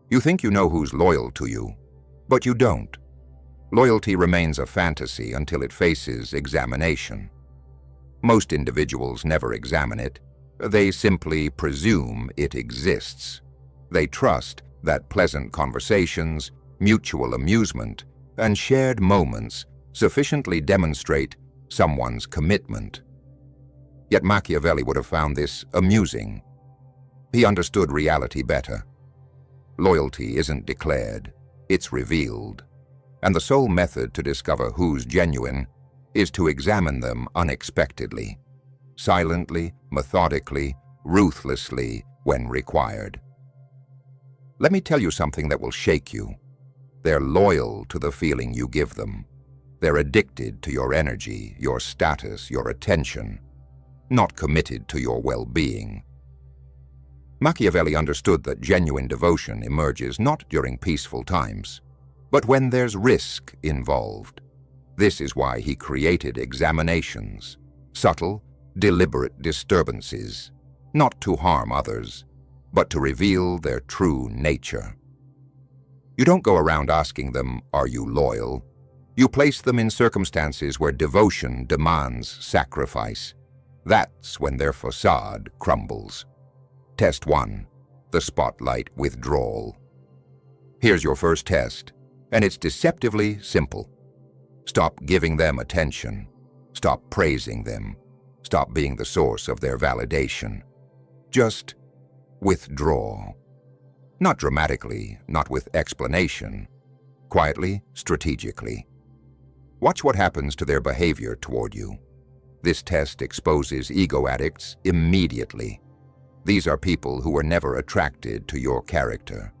You think you know who's loyal to you, but you don't. Loyalty remains a fantasy until it faces examination. Most individuals never examine it. They simply presume it exists. They trust that pleasant conversations, mutual amusement, and shared moments sufficiently demonstrate someone's commitment. Yet Machiavelli would have found this amusing. He understood reality better. Loyalty isn't declared, it's revealed. And the sole method to discover who's genuine is to examine them unexpectedly, silently, methodically, ruthlessly when required. Let me tell you something that will shake you. They're loyal to the feeling you give them. They're addicted to your energy, your status, your attention, not committed to your well-being. Machiavelli understood that genuine devotion emerges not during peaceful times, but when there's risk involved. This is why he created examinations, subtle, deliberate disturbances, not to harm others, but to reveal their true nature. You don't go around asking them, "Are you loyal?" You place them in circumstances where devotion demands sacrifice. That's when their facade crumbles. Test 1. The spotlight withdrawal. Here's your first test, and it's deceptively simple. Stop giving them attention. Stop praising them. Stop being the source of their validation. Just withdraw. Not dramatically, not with explanation. Quietly, strategically. Watch what happens to their behavior toward you. This test exposes ego addicts immediately. These are people who were never attracted to your character.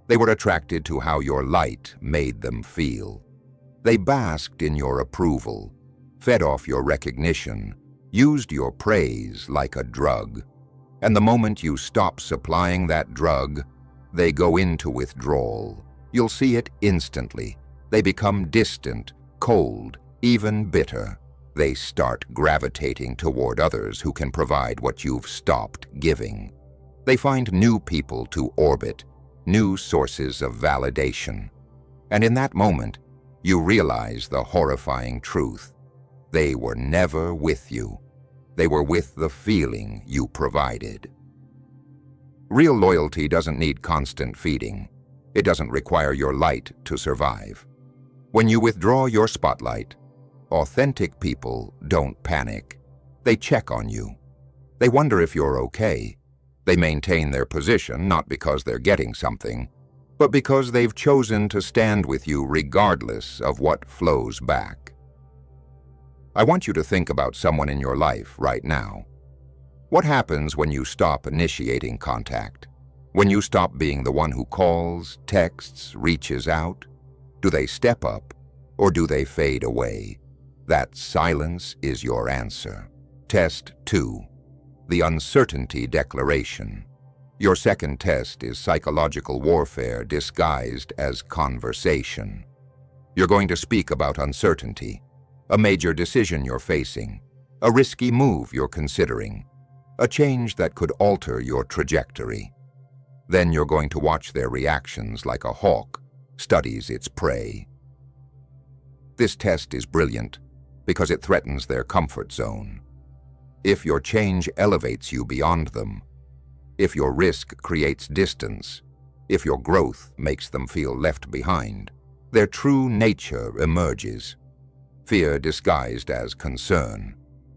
They were attracted to how your light made them feel. They basked in your approval, fed off your recognition, used your praise like a drug. And the moment you stop supplying that drug, they go into withdrawal. You'll see it instantly. They become distant, cold, even bitter. They start gravitating toward others who can provide what you've stopped giving. They find new people to orbit, new sources of validation. And in that moment, you realize the horrifying truth. They were never with you. They were with the feeling you provided. Real loyalty doesn't need constant feeding. It doesn't require your light to survive. When you withdraw your spotlight, authentic people don't panic. They check on you. They wonder if you're okay. They maintain their position not because they're getting something, but because they've chosen to stand with you regardless of what flows back. I want you to think about someone in your life right now. What happens when you stop initiating contact? When you stop being the one who calls, texts, reaches out? Do they step up or do they fade away? That silence is your answer. Test 2. The uncertainty declaration. Your second test is psychological warfare disguised as conversation. You're going to speak about uncertainty, a major decision you're facing, a risky move you're considering, a change that could alter your trajectory. Then you're going to watch their reactions like a hawk studies its prey. This test is brilliant because it threatens their comfort zone. If your change elevates you beyond them, if your risk creates distance, if your growth makes them feel left behind, their true nature emerges. Fear disguised as concern,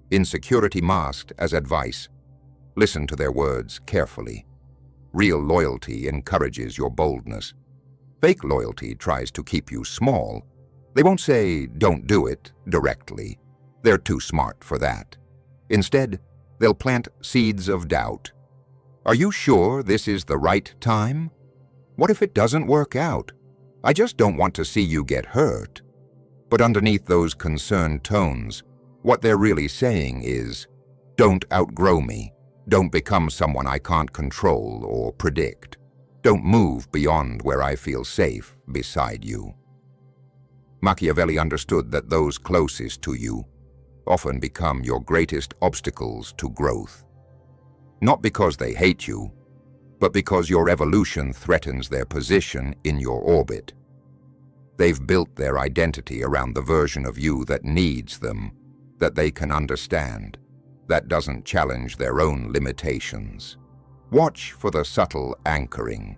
insecurity masked as advice. Listen to their words carefully. Real loyalty encourages your boldness. Fake loyalty tries to keep you small. They won't say, "Don't do it," directly. They're too smart for that. Instead, they'll plant seeds of doubt. Are you sure this is the right time? What if it doesn't work out? I just don't want to see you get hurt. But underneath those concerned tones, what they're really saying is, "Don't outgrow me. Don't become someone I can't control or predict. Don't move beyond where I feel safe beside you." Machiavelli understood that those closest to you often become your greatest obstacles to growth. Not because they hate you, but because your evolution threatens their position in your orbit. They've built their identity around the version of you that needs them, that they can understand, that doesn't challenge their own limitations. Watch for the subtle anchoring,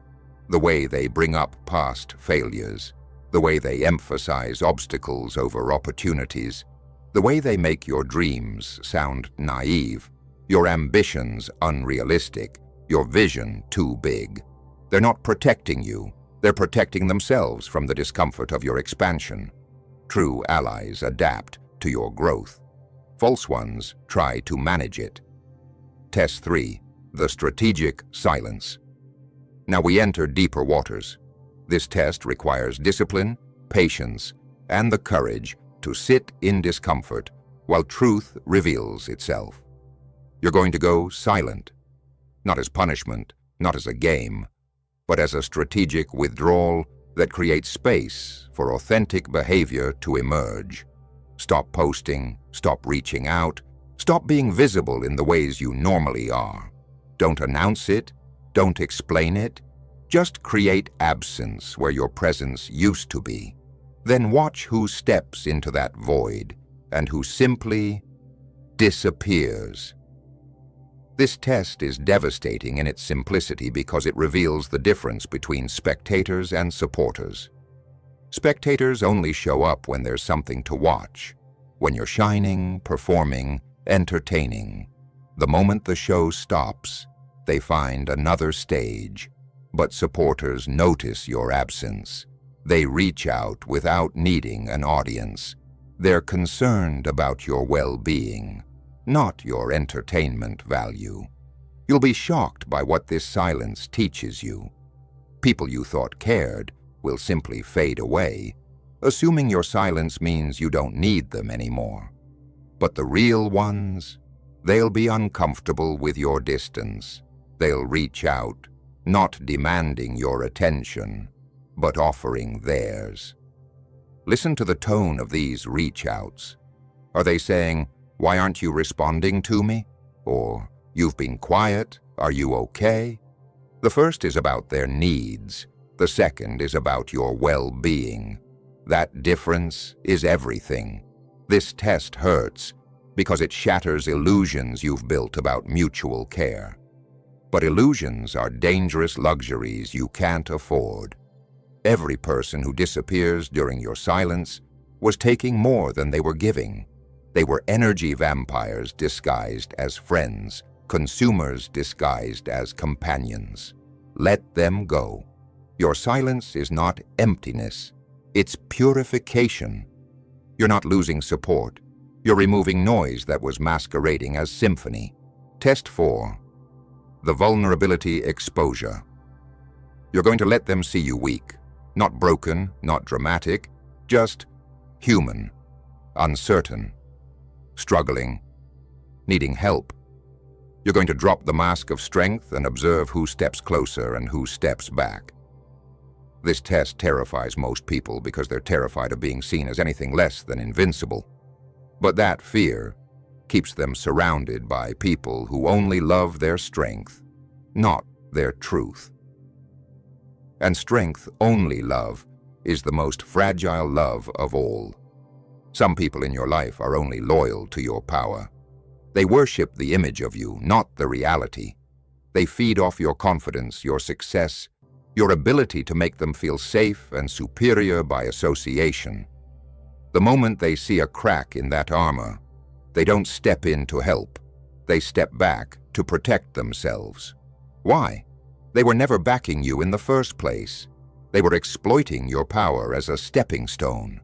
the way they bring up past failures, the way they emphasize obstacles over opportunities, the way they make your dreams sound naive, your ambitions unrealistic, your vision too big. They're not protecting you, they're protecting themselves from the discomfort of your expansion. True allies adapt to your growth. False ones try to manage it. Test 3. The strategic silence. Now we enter deeper waters. This test requires discipline, patience, and the courage to sit in discomfort while truth reveals itself. You're going to go silent, not as punishment, not as a game, but as a strategic withdrawal that creates space for authentic behavior to emerge. Stop posting, stop reaching out, stop being visible in the ways you normally are. Don't announce it, don't explain it, just create absence where your presence used to be. Then watch who steps into that void and who simply disappears. This test is devastating in its simplicity because it reveals the difference between spectators and supporters. Spectators only show up when there's something to watch, when you're shining, performing, entertaining. The moment the show stops, they find another stage. But supporters notice your absence. They reach out without needing an audience. They're concerned about your well-being, not your entertainment value. You'll be shocked by what this silence teaches you. People you thought cared will simply fade away, assuming your silence means you don't need them anymore. But the real ones, they'll be uncomfortable with your distance. They'll reach out, not demanding your attention, but offering theirs. Listen to the tone of these reach-outs. Are they saying, "Why aren't you responding to me?" Or, "You've been quiet, are you okay?" The first is about their needs. The second is about your well-being. That difference is everything. This test hurts because it shatters illusions you've built about mutual care. But illusions are dangerous luxuries you can't afford. Every person who disappears during your silence was taking more than they were giving. They were energy vampires disguised as friends, consumers disguised as companions. Let them go. Your silence is not emptiness, it's purification. You're not losing support. You're removing noise that was masquerading as symphony. Test 4. The vulnerability exposure. You're going to let them see you weak. Not broken, not dramatic, just human, uncertain, struggling, needing help. You're going to drop the mask of strength and observe who steps closer and who steps back. This test terrifies most people because they're terrified of being seen as anything less than invincible. But that fear keeps them surrounded by people who only love their strength, not their truth. And strength-only love is the most fragile love of all. Some people in your life are only loyal to your power. They worship the image of you, not the reality. They feed off your confidence, your success, your ability to make them feel safe and superior by association. The moment they see a crack in that armor, they don't step in to help. They step back to protect themselves. Why? They were never backing you in the first place. They were exploiting your power as a stepping stone.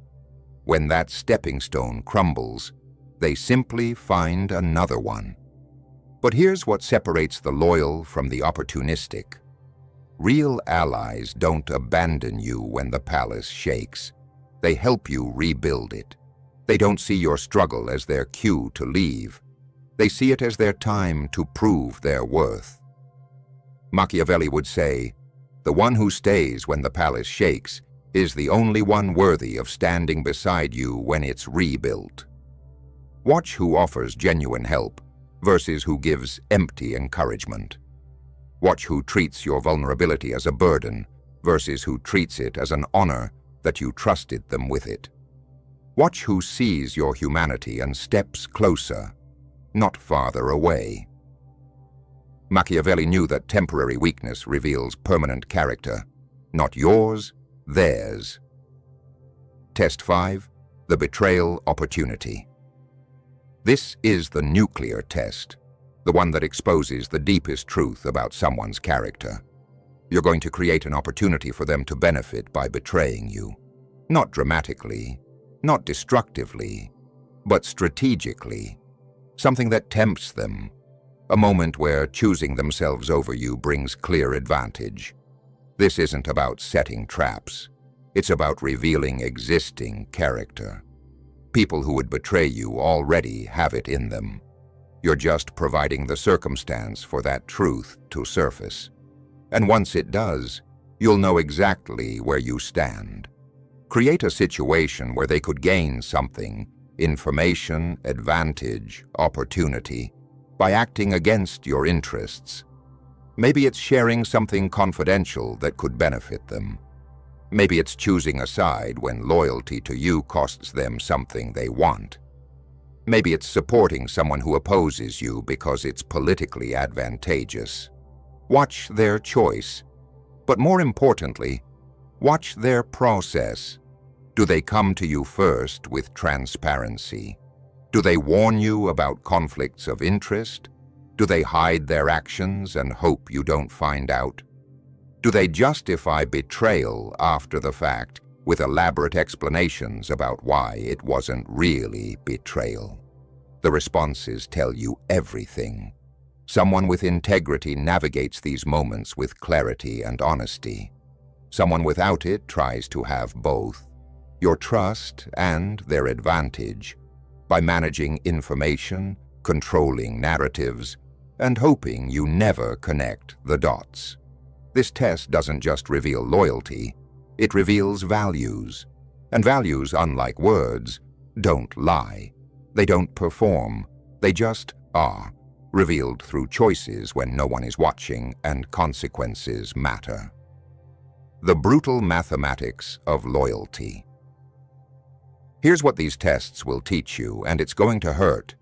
When that stepping stone crumbles, they simply find another one. But here's what separates the loyal from the opportunistic. Real allies don't abandon you when the palace shakes. They help you rebuild it. They don't see your struggle as their cue to leave. They see it as their time to prove their worth. Machiavelli would say, "The one who stays when the palace shakes is the only one worthy of standing beside you when it's rebuilt." Watch who offers genuine help versus who gives empty encouragement. Watch who treats your vulnerability as a burden versus who treats it as an honor that you trusted them with it. Watch who sees your humanity and steps closer, not farther away. Machiavelli knew that temporary weakness reveals permanent character, not yours, theirs. Test 5. The betrayal opportunity. This is the nuclear test, the one that exposes the deepest truth about someone's character. You're going to create an opportunity for them to benefit by betraying you. Not dramatically, not destructively, but strategically. Something that tempts them. A moment where choosing themselves over you brings clear advantage. This isn't about setting traps. It's about revealing existing character. People who would betray you already have it in them. You're just providing the circumstance for that truth to surface. And once it does, you'll know exactly where you stand. Create a situation where they could gain something, information, advantage, opportunity, by acting against your interests. Maybe it's sharing something confidential that could benefit them. Maybe it's choosing a side when loyalty to you costs them something they want. Maybe it's supporting someone who opposes you because it's politically advantageous. Watch their choice, but more importantly, watch their process. Do they come to you first with transparency? Do they warn you about conflicts of interest? Do they hide their actions and hope you don't find out? Do they justify betrayal after the fact with elaborate explanations about why it wasn't really betrayal? The responses tell you everything. Someone with integrity navigates these moments with clarity and honesty. Someone without it tries to have both, your trust and their advantage, by managing information, controlling narratives, and hoping you never connect the dots. This test doesn't just reveal loyalty, it reveals values. And values, unlike words, don't lie. They don't perform, they just are, revealed through choices when no one is watching and consequences matter. The brutal mathematics of loyalty. Here's what these tests will teach you, and it's going to hurt.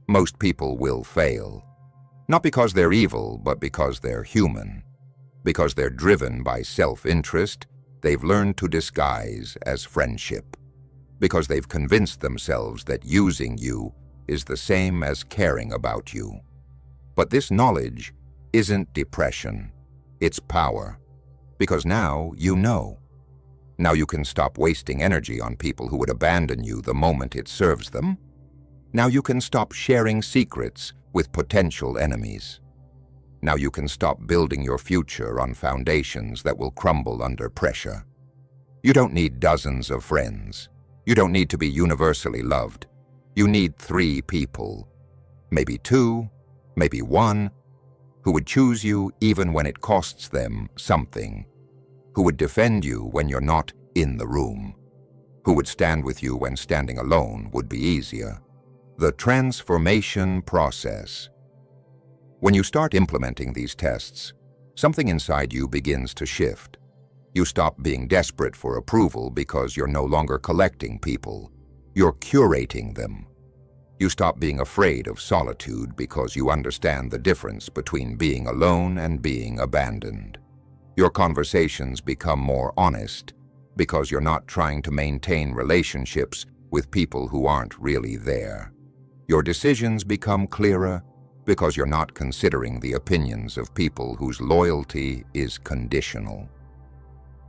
Most people will fail. Not because they're evil, but because they're human. Because they're driven by self-interest, they've learned to disguise as friendship. Because they've convinced themselves that using you is the same as caring about you. But this knowledge isn't depression, it's power. Because now you know. Now you can stop wasting energy on people who would abandon you the moment it serves them. Now you can stop sharing secrets with potential enemies. Now you can stop building your future on foundations that will crumble under pressure. You don't need dozens of friends. You don't need to be universally loved. You need 3 people, maybe 2, maybe 1, who would choose you even when it costs them something, who would defend you when you're not in the room, who would stand with you when standing alone would be easier. The transformation process. When you start implementing these tests, something inside you begins to shift. You stop being desperate for approval because you're no longer collecting people. You're curating them. You stop being afraid of solitude because you understand the difference between being alone and being abandoned. Your conversations become more honest because you're not trying to maintain relationships with people who aren't really there. Your decisions become clearer because you're not considering the opinions of people whose loyalty is conditional.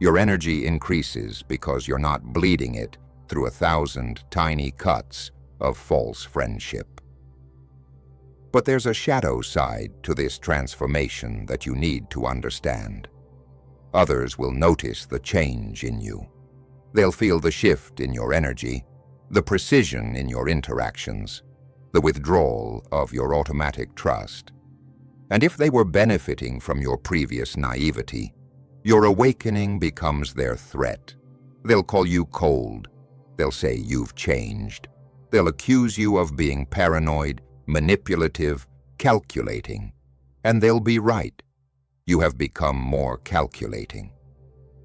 Your energy increases because you're not bleeding it through 1,000 tiny cuts of false friendship. But there's a shadow side to this transformation that you need to understand. Others will notice the change in you. They'll feel the shift in your energy, the precision in your interactions, the withdrawal of your automatic trust. And if they were benefiting from your previous naivety, your awakening becomes their threat. They'll call you cold. They'll say you've changed. They'll accuse you of being paranoid, manipulative, calculating. And they'll be right. You have become more calculating.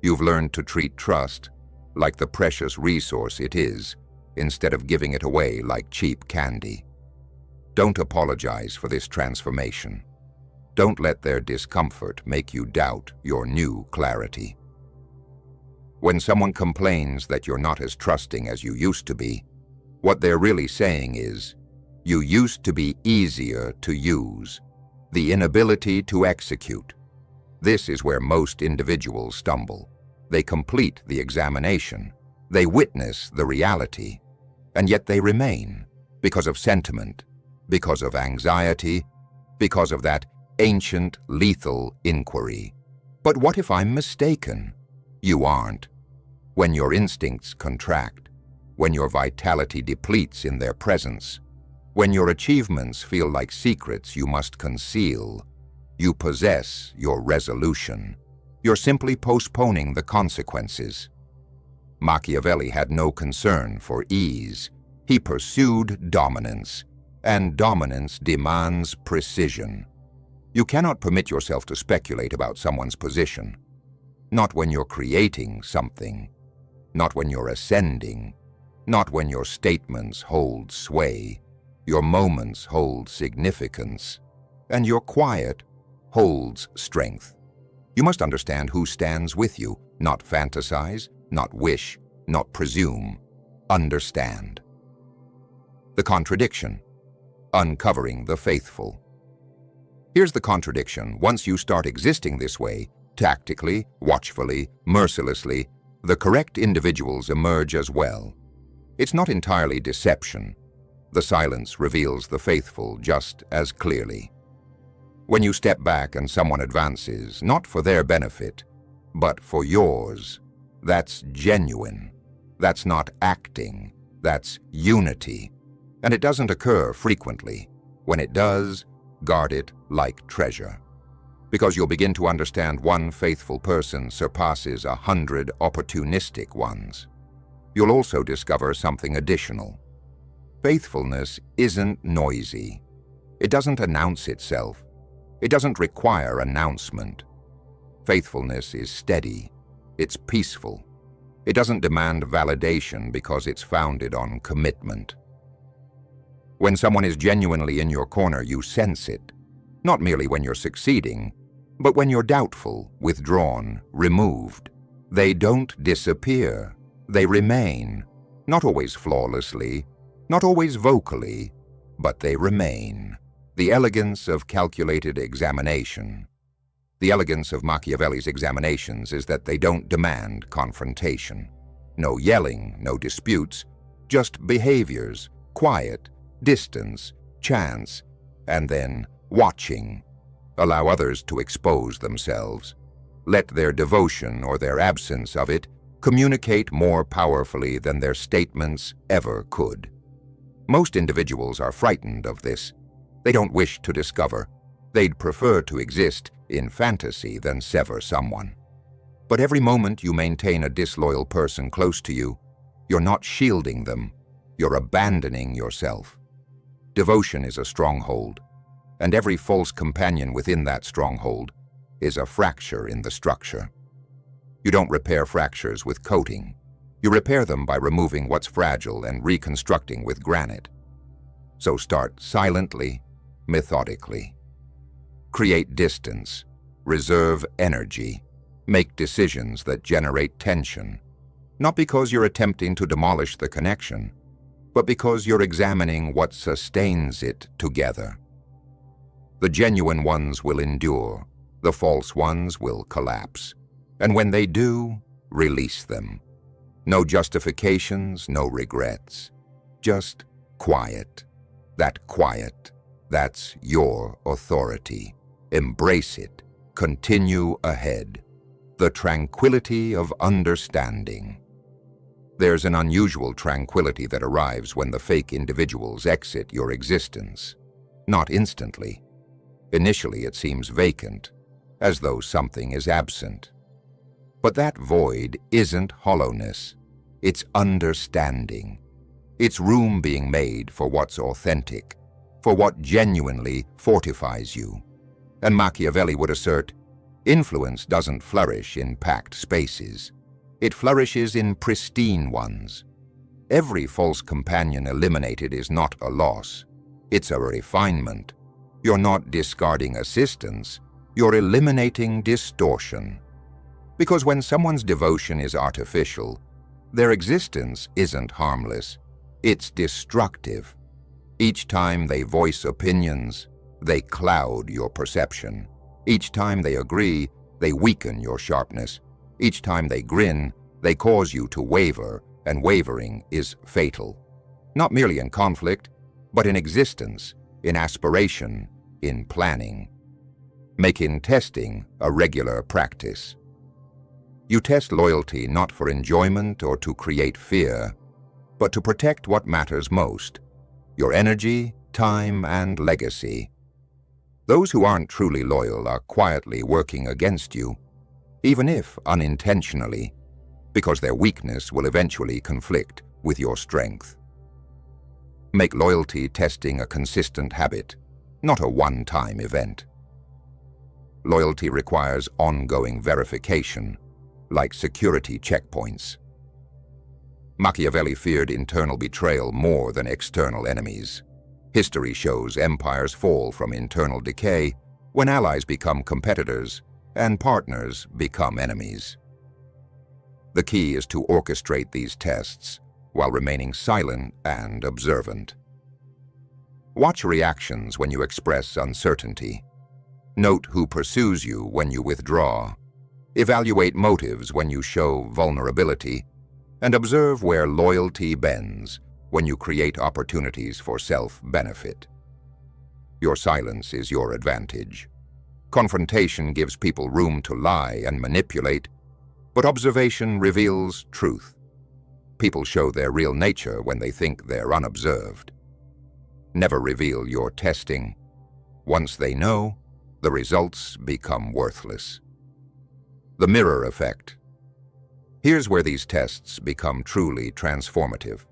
You've learned to treat trust like the precious resource it is, instead of giving it away like cheap candy. Don't apologize for this transformation. Don't let their discomfort make you doubt your new clarity. When someone complains that you're not as trusting as you used to be, what they're really saying is, you used to be easier to use. The inability to execute. This is where most individuals stumble. They complete the examination. They witness the reality. And yet they remain, because of sentiment, because of anxiety, because of that ancient, lethal inquiry. But what if I'm mistaken? You aren't. When your instincts contract, when your vitality depletes in their presence, when your achievements feel like secrets you must conceal, you possess your resolution. You're simply postponing the consequences. Machiavelli had no concern for ease. He pursued dominance, and dominance demands precision. You cannot permit yourself to speculate about someone's position. Not when you're creating something. Not when you're ascending. Not when your statements hold sway. Your moments hold significance. And your quiet holds strength. You must understand who stands with you, not fantasize, not wish, not presume. Understand. The contradiction. Uncovering the faithful. Here's the contradiction. Once you start existing this way, tactically, watchfully, mercilessly, the correct individuals emerge as well. It's not entirely deception. The silence reveals the faithful just as clearly. When you step back and someone advances, not for their benefit, but for yours, that's genuine. That's not acting. That's unity. And it doesn't occur frequently. When it does, guard it like treasure. Because you'll begin to understand one faithful person surpasses 100 opportunistic ones. You'll also discover something additional. Faithfulness isn't noisy. It doesn't announce itself. It doesn't require announcement. Faithfulness is steady. It's peaceful. It doesn't demand validation because it's founded on commitment. When someone is genuinely in your corner, you sense it. Not merely when you're succeeding, but when you're doubtful, withdrawn, removed. They don't disappear. They remain. Not always flawlessly, not always vocally, but they remain. The elegance of calculated examination. The elegance of Machiavelli's examinations is that they don't demand confrontation. No yelling, no disputes, just behaviors, quiet, distance, chance, and then watching. Allow others to expose themselves. Let their devotion or their absence of it communicate more powerfully than their statements ever could. Most individuals are frightened of this. They don't wish to discover. They'd prefer to exist in fantasy than sever someone. But every moment you maintain a disloyal person close to you, you're not shielding them. You're abandoning yourself. Devotion is a stronghold, and every false companion within that stronghold is a fracture in the structure. You don't repair fractures with coating. You repair them by removing what's fragile and reconstructing with granite. So start silently, methodically. Create distance, reserve energy, make decisions that generate tension, not because you're attempting to demolish the connection, but because you're examining what sustains it together. The genuine ones will endure, the false ones will collapse, and when they do, release them. No justifications, no regrets, just quiet. That quiet, that's your authority. Embrace it. Continue ahead. The tranquility of understanding. There's an unusual tranquility that arrives when the fake individuals exit your existence. Not instantly. Initially it seems vacant, as though something is absent. But that void isn't hollowness. It's understanding. It's room being made for what's authentic, for what genuinely fortifies you. And Machiavelli would assert, Influence doesn't flourish in packed spaces. It flourishes in pristine ones. Every false companion eliminated is not a loss. It's a refinement. You're not discarding assistance. You're eliminating distortion. Because when someone's devotion is artificial, their existence isn't harmless. It's destructive. Each time they voice opinions, they cloud your perception. Each time they agree, they weaken your sharpness. Each time they grin, they cause you to waver, and wavering is fatal. Not merely in conflict, but in existence, in aspiration, in planning. Making testing a regular practice. You test loyalty not for enjoyment or to create fear, but to protect what matters most: your energy, time, and legacy. Those who aren't truly loyal are quietly working against you, even if unintentionally, because their weakness will eventually conflict with your strength. Make loyalty testing a consistent habit, not a one-time event. Loyalty requires ongoing verification, like security checkpoints. Machiavelli feared internal betrayal more than external enemies. History shows empires fall from internal decay when allies become competitors and partners become enemies. The key is to orchestrate these tests while remaining silent and observant. Watch reactions when you express uncertainty. Note who pursues you when you withdraw. Evaluate motives when you show vulnerability, and observe where loyalty bends when you create opportunities for self-benefit. Your silence is your advantage. Confrontation gives people room to lie and manipulate, but observation reveals truth. People show their real nature when they think they're unobserved. Never reveal your testing. Once they know, the results become worthless. The mirror effect. Here's where these tests become truly transformative.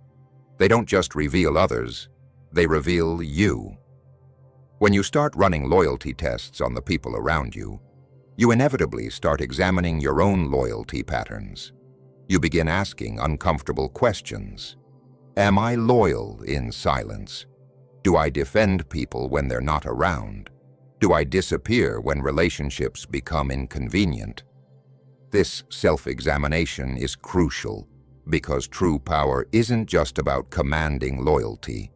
They don't just reveal others, they reveal you. When you start running loyalty tests on the people around you, you inevitably start examining your own loyalty patterns. You begin asking uncomfortable questions. Am I loyal in silence? Do I defend people when they're not around? Do I disappear when relationships become inconvenient? This self-examination is crucial because true power isn't just about commanding loyalty.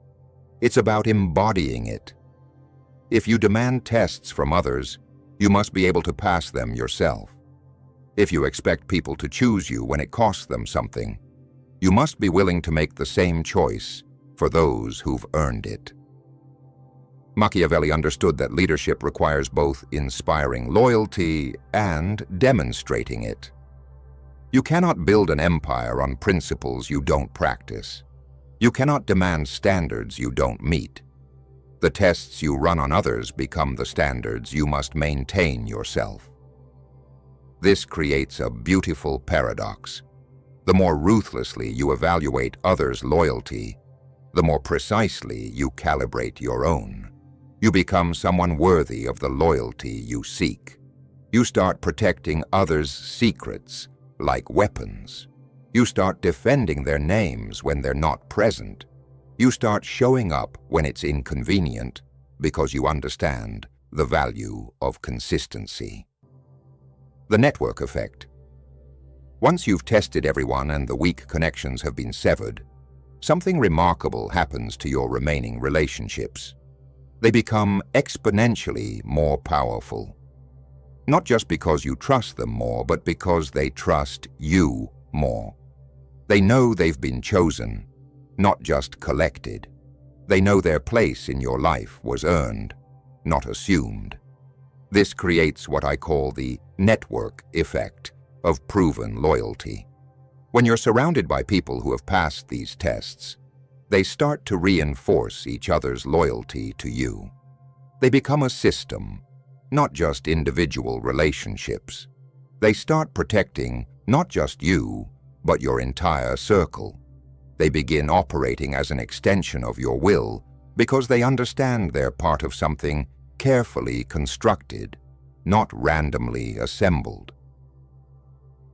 It's about embodying it. If you demand tests from others, you must be able to pass them yourself. If you expect people to choose you when it costs them something, you must be willing to make the same choice for those who've earned it. Machiavelli understood that leadership requires both inspiring loyalty and demonstrating it. You cannot build an empire on principles you don't practice. You cannot demand standards you don't meet. The tests you run on others become the standards you must maintain yourself. This creates a beautiful paradox. The more ruthlessly you evaluate others' loyalty, the more precisely you calibrate your own. You become someone worthy of the loyalty you seek. You start protecting others' secrets like weapons. You start defending their names when they're not present. You start showing up when it's inconvenient because you understand the value of consistency. The network effect. Once you've tested everyone and the weak connections have been severed, something remarkable happens to your remaining relationships. They become exponentially more powerful. Not just because you trust them more, but because they trust you more. They know they've been chosen, not just collected. They know their place in your life was earned, not assumed. This creates what I call the network effect of proven loyalty. When you're surrounded by people who have passed these tests, they start to reinforce each other's loyalty to you. They become a system, not just individual relationships. They start protecting not just you, but your entire circle. They begin operating as an extension of your will because they understand they're part of something carefully constructed. not randomly assembled.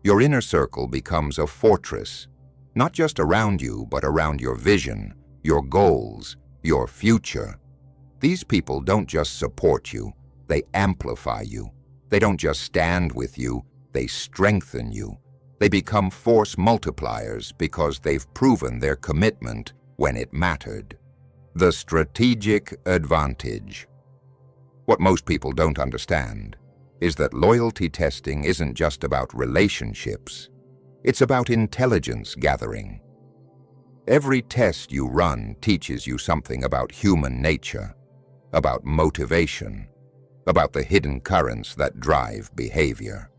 Your inner circle becomes a fortress, not just around you, but around your vision, your goals, your future. These people don't just support you, they amplify you. They don't just stand with you, they strengthen you. They become force multipliers because they've proven their commitment when it mattered. The strategic advantage. What most people don't understand is that loyalty testing isn't just about relationships. It's about intelligence gathering. Every test you run teaches you something about human nature, about motivation, about the hidden currents that drive behavior.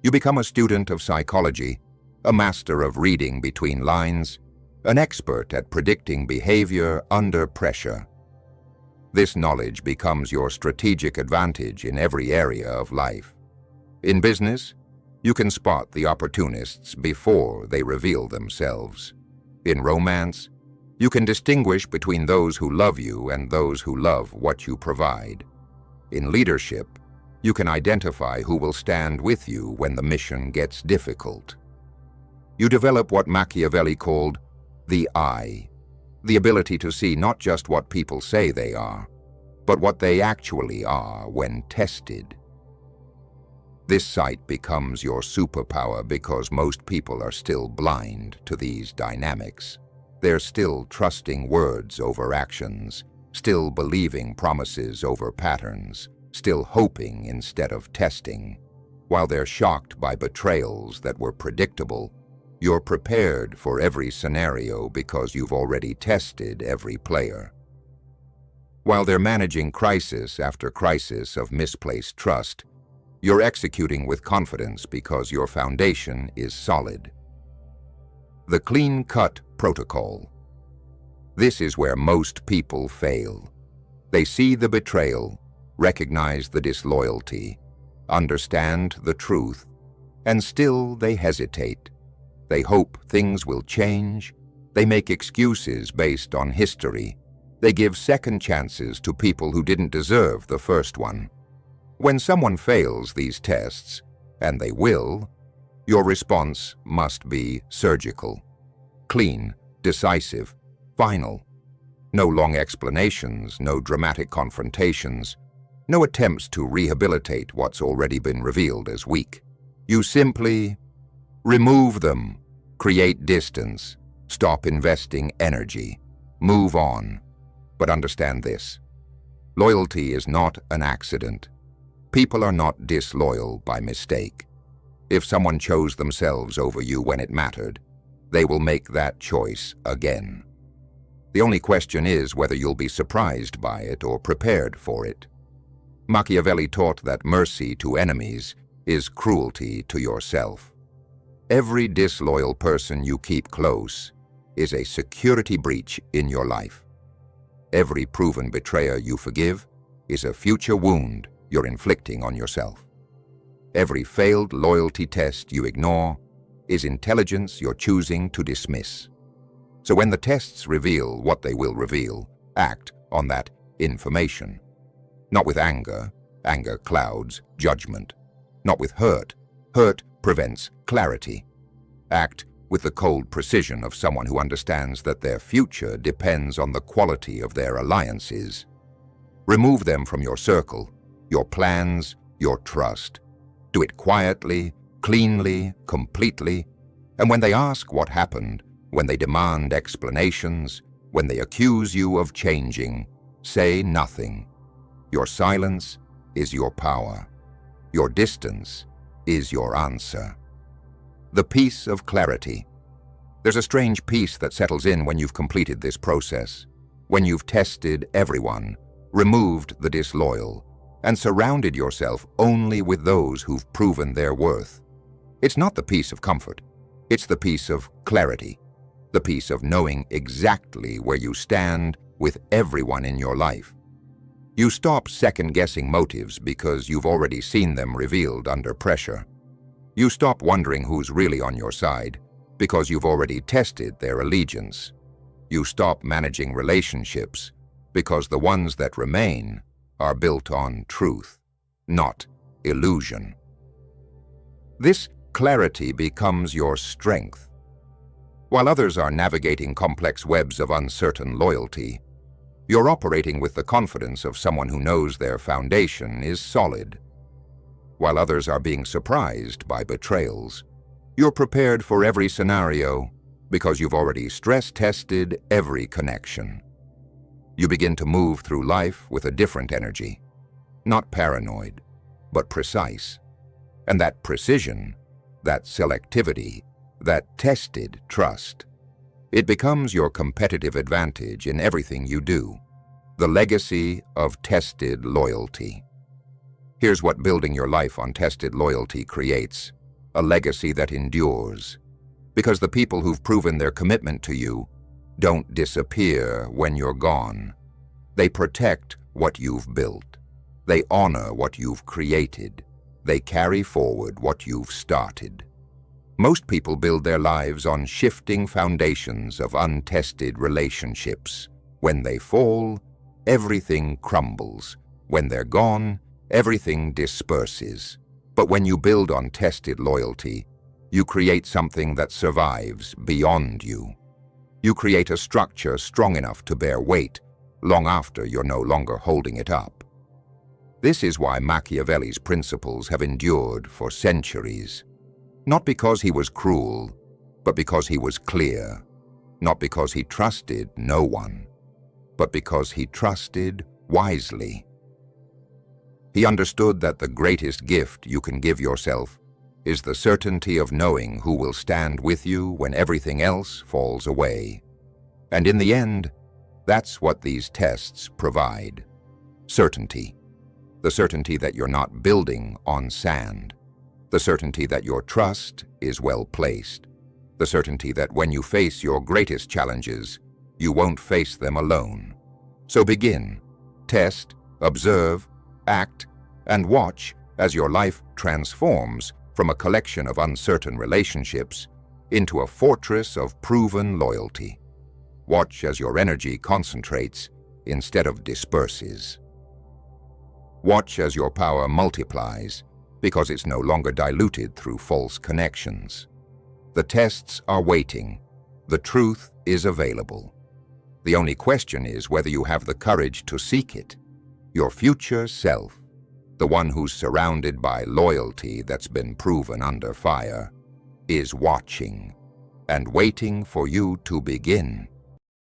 You become a student of psychology, a master of reading between lines, an expert at predicting behavior under pressure. This knowledge becomes your strategic advantage in every area of life. In business, you can spot the opportunists before they reveal themselves. In romance, you can distinguish between those who love you and those who love what you provide. In leadership, you can identify who will stand with you when the mission gets difficult. You develop what Machiavelli called the eye, the ability to see not just what people say they are, but what they actually are when tested. This sight becomes your superpower because most people are still blind to these dynamics. They're still trusting words over actions, still believing promises over patterns, still hoping instead of testing. While they're shocked by betrayals that were predictable, you're prepared for every scenario because you've already tested every player. While they're managing crisis after crisis of misplaced trust, you're executing with confidence because your foundation is solid. The clean-cut protocol. This is where most people fail. They see the betrayal, recognize the disloyalty, understand the truth, and still they hesitate. They hope things will change. They make excuses based on history. They give second chances to people who didn't deserve the first one. When someone fails these tests, and they will, your response must be surgical, clean, decisive, final. No long explanations, no dramatic confrontations, no attempts to rehabilitate what's already been revealed as weak. You simply remove them, create distance, stop investing energy, move on. But understand this: loyalty is not an accident. People are not disloyal by mistake. If someone chose themselves over you when it mattered, they will make that choice again. The only question is whether you'll be surprised by it or prepared for it. Machiavelli taught that mercy to enemies is cruelty to yourself. Every disloyal person you keep close is a security breach in your life. Every proven betrayer you forgive is a future wound you're inflicting on yourself. Every failed loyalty test you ignore is intelligence you're choosing to dismiss. So when the tests reveal what they will reveal, act on that information. Not with anger. Anger clouds judgment. Not with hurt. Hurt prevents clarity. Act with the cold precision of someone who understands that their future depends on the quality of their alliances. Remove them from your circle, your plans, your trust. Do it quietly, cleanly, completely. And when they ask what happened, when they demand explanations, when they accuse you of changing, say nothing. Your silence is your power. Your distance is your answer. The peace of clarity. There's a strange peace that settles in when you've completed this process, when you've tested everyone, removed the disloyal, and surrounded yourself only with those who've proven their worth. It's not the peace of comfort. It's the peace of clarity, the peace of knowing exactly where you stand with everyone in your life. You stop second-guessing motives because you've already seen them revealed under pressure. You stop wondering who's really on your side because you've already tested their allegiance. You stop managing relationships because the ones that remain are built on truth. not illusion. This clarity becomes your strength. While others are navigating complex webs of uncertain loyalty, you're operating with the confidence of someone who knows their foundation is solid. While others are being surprised by betrayals, you're prepared for every scenario because you've already stress-tested every connection. You begin to move through life with a different energy, not paranoid, but precise. And that precision, that selectivity, that tested trust, it becomes your competitive advantage in everything you do, the legacy of tested loyalty. Here's what building your life on tested loyalty creates: a legacy that endures. Because the people who've proven their commitment to you don't disappear when you're gone. They protect what you've built. They honor what you've created. They carry forward what you've started. Most people build their lives on shifting foundations of untested relationships. When they fall, everything crumbles. When they're gone, everything disperses. But when you build on tested loyalty, you create something that survives beyond you. You create a structure strong enough to bear weight long after you're no longer holding it up. This is why Machiavelli's principles have endured for centuries. Not because he was cruel, but because he was clear. Not because he trusted no one, but because he trusted wisely. He understood that the greatest gift you can give yourself is the certainty of knowing who will stand with you when everything else falls away. And in the end, that's what these tests provide. Certainty. The certainty that you're not building on sand. The certainty that your trust is well placed. The certainty that when you face your greatest challenges, you won't face them alone. So begin, test, observe, act, and watch as your life transforms from a collection of uncertain relationships into a fortress of proven loyalty. Watch as your energy concentrates instead of disperses. Watch as your power multiplies because it's no longer diluted through false connections. The tests are waiting. The truth is available. The only question is whether you have the courage to seek it. Your future self, the one who's surrounded by loyalty that's been proven under fire, is watching and waiting for you to begin.